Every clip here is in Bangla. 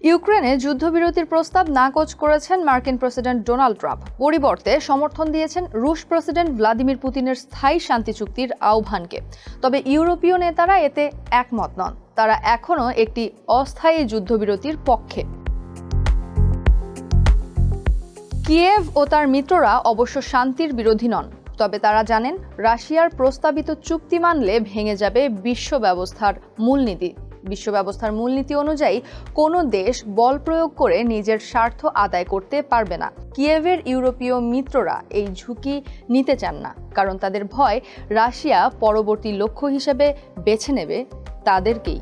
ইউক্রেনে যুদ্ধবিরতির প্রস্তাব নাকচ করেছেন মার্কিন প্রেসিডেন্ট ডোনাল্ড ট্রাম্প। পরিবর্তে সমর্থন দিয়েছেন রুশ প্রেসিডেন্ট ভ্লাদিমির পুতিনের স্থায়ী শান্তি চুক্তির আহ্বানকে। তবে ইউরোপীয় নেতারা এতে একমত নন। তারা এখনও একটি অস্থায়ী যুদ্ধবিরতির পক্ষে। কিয়েভ ও তার মিত্ররা অবশ্য শান্তির বিরোধী নন, তবে তারা জানেন রাশিয়ার প্রস্তাবিত চুক্তি মানলে ভেঙে যাবে বিশ্ব ব্যবস্থার মূলনীতি অনুযায়ী কোনো দেশ বল প্রয়োগ করে নিজের স্বার্থ আদায় করতে পারবে না। কিয়েভের ইউরোপীয় মিত্ররা এই ঝুঁকি নিতে চান না, কারণ তাদের ভয় রাশিয়া পরবর্তী লক্ষ্য হিসেবে বেছে নেবে তাদেরকেই।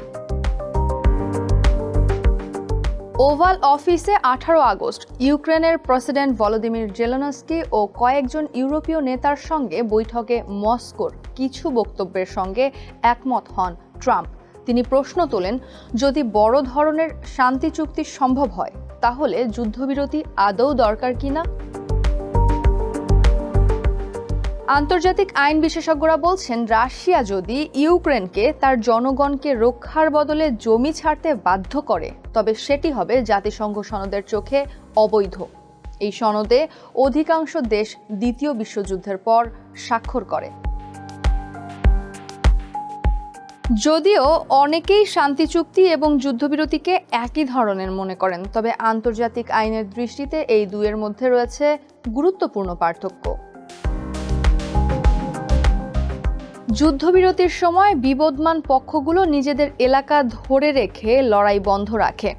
ওভাল অফিসে 18 আগস্ট ইউক্রেনের প্রেসিডেন্ট ভলোদিমির জেলেনস্কি ও কয়েকজন ইউরোপীয় নেতার সঙ্গে বৈঠকে মস্কোর কিছু বক্তব্যের সঙ্গে একমত হন ট্রাম্প। তিনি প্রশ্ন তোলেন, যদি বড় ধরনের শান্তি চুক্তি সম্ভব হয় তাহলে যুদ্ধবিরতি আদৌ দরকার কিনা। আন্তর্জাতিক আইন বিশেষজ্ঞরা বলছেন, রাশিয়া যদি ইউক্রেনকে তার জনগণকে রক্ষার বদলে জমি ছাড়তে বাধ্য করে তবে সেটি হবে জাতিসংঘ সনদের চোখে অবৈধ। এই সনদে অধিকাংশ দেশ দ্বিতীয় বিশ্বযুদ্ধের পর স্বাক্ষর করে। যদিও অনেকেই শান্তি চুক্তি এবং যুদ্ধবিরতিকে একই ধরনের মনে করেন, তবে আন্তর্জাতিক আইনের দৃষ্টিতে এই দুইয়ের মধ্যে রয়েছে গুরুত্বপূর্ণ পার্থক্য। যুদ্ধবিরতির সময় বিবদমান পক্ষগুলো নিজেদের এলাকা ধরে রেখে লড়াই বন্ধ রাখে।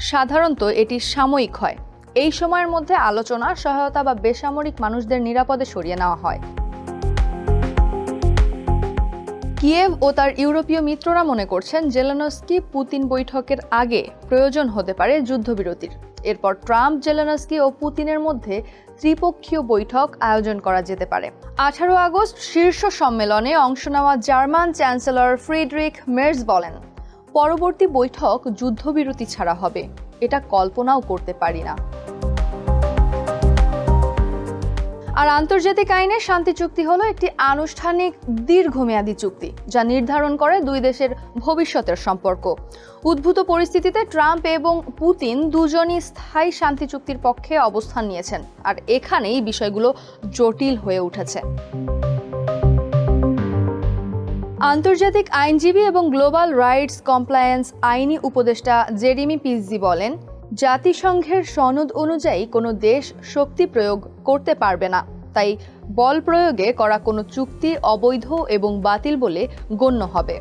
সাধারণত এটি সাময়িক হয়। এই সময়ের মধ্যে আলোচনা, সহায়তা বা বেসামরিক মানুষদের নিরাপদে সরিয়ে নেওয়া হয়। কিয়েভ ও তার ইউরোপীয় মিত্ররা মনে করছেন জেলেনস্কি পুতিন বৈঠকের আগে প্রয়োজন হতে পারে যুদ্ধবিরতির। এরপর ট্রাম্প, জেলেনস্কি ও পুতিনের মধ্যে ত্রিপক্ষীয় বৈঠক আয়োজন করা যেতে পারে। 18 আগস্ট শীর্ষ সম্মেলনে অংশ নেওয়া জার্মান চ্যান্সেলর ফ্রিডরিখ মের্জ বলেন, পরবর্তী বৈঠক যুদ্ধবিরতি ছাড়া হবে, এটা কল্পনাও করতে পারি না। আর আন্তর্জাতিক আইনে শান্তি চুক্তি হলো একটি আনুষ্ঠানিক দীর্ঘমেয়াদী চুক্তি যা নির্ধারণ করে দুই দেশের ভবিষ্যতের সম্পর্ক। উদ্ভূত পরিস্থিতিতে ট্রাম্প এবং পুতিন দুজনই স্থায়ী শান্তি চুক্তির পক্ষে অবস্থান নিয়েছেন, আর এখানেই বিষয়গুলো জটিল হয়ে উঠেছে। আন্তর্জাতিক আইনজীবী এবং গ্লোবাল রাইটস কমপ্লায়েন্স আইনি উপদেষ্টা জেরেমি পিৎজি বলেন, জাতিসংঘের সনদ অনুযায়ী কোনো দেশ শক্তি প্রয়োগ করতে পারবে না, তাই বল প্রয়োগে করা কোনো চুক্তি অবৈধ এবং বাতিল বলে গণ্য হবে।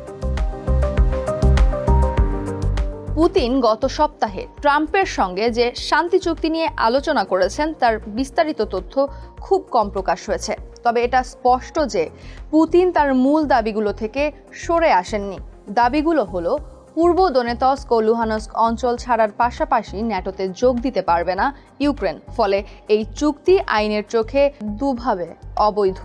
পুতিন গত সপ্তাহে ট্রাম্পের সঙ্গে যে শান্তি চুক্তি নিয়ে আলোচনা করেছেন তার বিস্তারিত তথ্য খুব কম প্রকাশ হয়েছে, তবে এটা স্পষ্ট যে পুতিন তার মূল দাবিগুলো থেকে সরে আসেননি। দাবিগুলো হলো পূর্ব দোনেতস্ক ও লুহানস্ক অঞ্চল ছাড়ার পাশাপাশি ন্যাটোতে যোগ দিতে পারবে না ইউক্রেন। ফলে এই চুক্তি আইনের চোখে দুভাবে অবৈধ।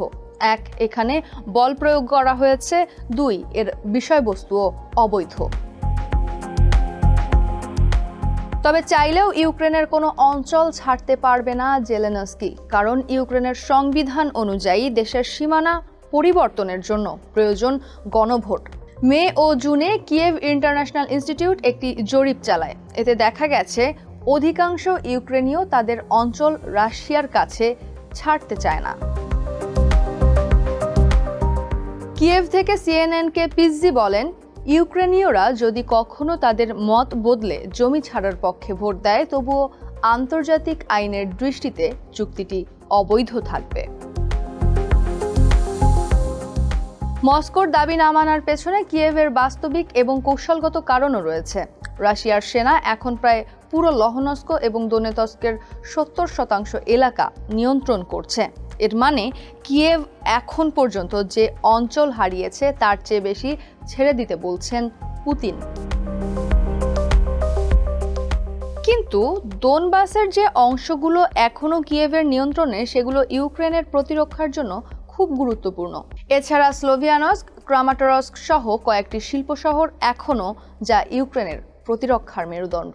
1, এখানে বল প্রয়োগ করা হয়েছে। 2, এর বিষয়বস্তুও অবৈধ। তবে চাইলেও ইউক্রেনের কোনো অঞ্চল ছাড়তে পারবে না জেলেনস্কি, কারণ ইউক্রেনের সংবিধান অনুযায়ী দেশের সীমানা পরিবর্তনের জন্য প্রয়োজন গণভোট। মে ও জুনে কিয়েভ ইন্টারন্যাশনাল ইনস্টিটিউট একটি জরিপ চালায়। এতে দেখা গেছে অধিকাংশ ইউক্রেনীয় তাদের অঞ্চল রাশিয়ার কাছে ছাড়তে চায় না। কিয়েভ থেকে সিএনএনকে পিৎজি বলেন, ইউক্রেনীয়রা যদি কখনো তাদের মত বদলে জমি ছাড়ার পক্ষে ভোট দেয় তবুও আন্তর্জাতিক আইনের দৃষ্টিতে চুক্তিটি অবৈধ থাকবে। মস্কোর দাবি না মানার পেছনে কিয়েভের বাস্তবিক এবং কৌশলগত কারণও রয়েছে। রাশিয়ার সেনা এখন প্রায় পুরো লহনস্ক এবং দোনেতস্কের 70% এলাকা নিয়ন্ত্রণ করছে। এর মানে কিয়েভ এখন পর্যন্ত যে অঞ্চল হারিয়েছে তার চেয়ে বেশি ছেড়ে দিতে বলছেন পুতিন। কিন্তু দোনবাসের যে অংশগুলো এখনো কিয়েভের নিয়ন্ত্রণে, সেগুলো ইউক্রেনের প্রতিরক্ষার জন্য খুব গুরুত্বপূর্ণ। এছাড়া স্লোভিয়ানস্ক, ক্রামাটরস্ক সহ কয়েকটি শিল্প শহর এখনো, যা ইউক্রেনের প্রতিরক্ষার মেরুদণ্ড।